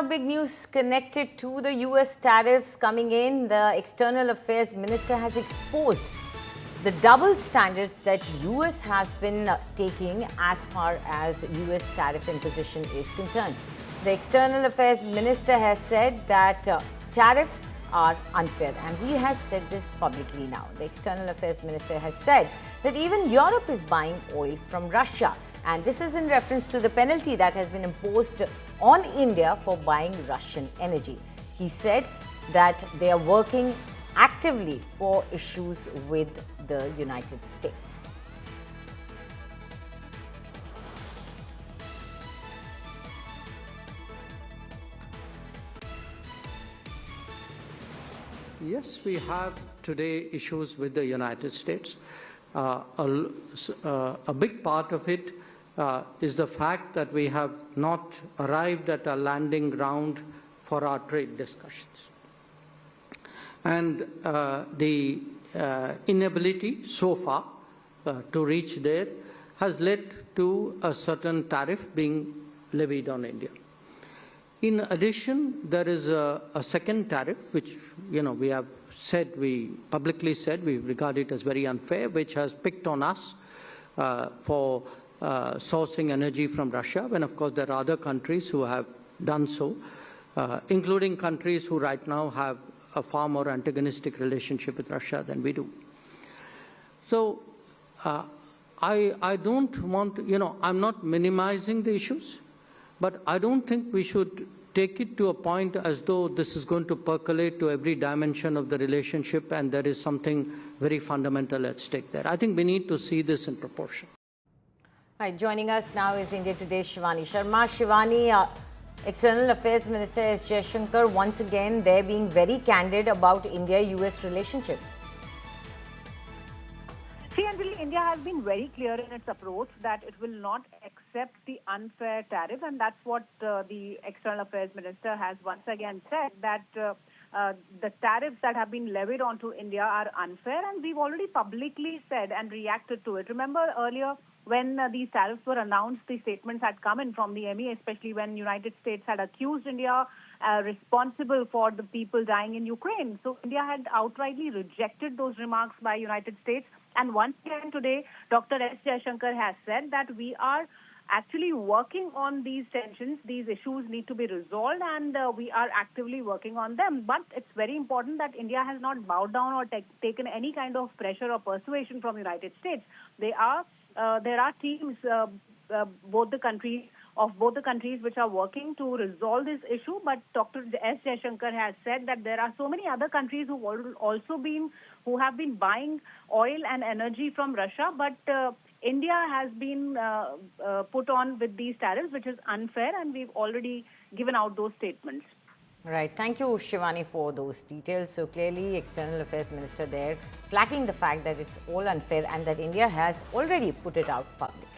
big news connected to the US tariffs coming in. The External Affairs Minister has exposed the double standards that US has been taking as far as US tariff imposition is concerned. The External Affairs Minister has said that tariffs are unfair, and he has said this publicly now. The External Affairs Minister has said that even Europe is buying oil from Russia, and this is in reference to the penalty that has been imposed on India for buying Russian energy. He said that they are working actively for issues with the United States. Yes, we have today issues with the United States. A big part of it is the fact that we have not arrived at a landing ground for our trade discussions. And the inability so far to reach there has led to a certain tariff being levied on India. In addition, there is a second tariff, which we have said, we publicly said we regard it as very unfair, which has picked on us for sourcing energy from Russia, when of course there are other countries who have done so, including countries who right now have a far more antagonistic relationship with Russia than we do. So I don't want, I'm not minimizing the issues, but I don't think we should take it to a point as though this is going to percolate to every dimension of the relationship and there is something very fundamental at stake there. I think we need to see this in proportion. Right, joining us now is India Today's Shivani Sharma. Shivani, External Affairs Minister S. Jaishankar, once again, they're being very candid about India-US relationship. See, Anjali, India has been very clear in its approach that it will not accept the unfair tariff, and that's what the External Affairs Minister has once again said, that the tariffs that have been levied onto India are unfair, and we've already publicly said and reacted to it. Remember earlier when these tariffs were announced, the statements had come in from the ME, especially when United States had accused India responsible for the people dying in Ukraine. So India had outrightly rejected those remarks by United States. And once again today, Dr. S. Jaishankar has said that we are actually working on these tensions. These issues need to be resolved, and we are actively working on them. But it's very important that India has not bowed down or taken any kind of pressure or persuasion from the United States. There are teams, both the countries which are working to resolve this issue. But Dr. S. Jaishankar has said that there are so many other countries who have been buying oil and energy from Russia, but India has been put on with these tariffs, which is unfair, and we've already given out those statements. Right. Thank you, Shivani, for those details. So clearly, External Affairs Minister there flagging the fact that it's all unfair and that India has already put it out publicly.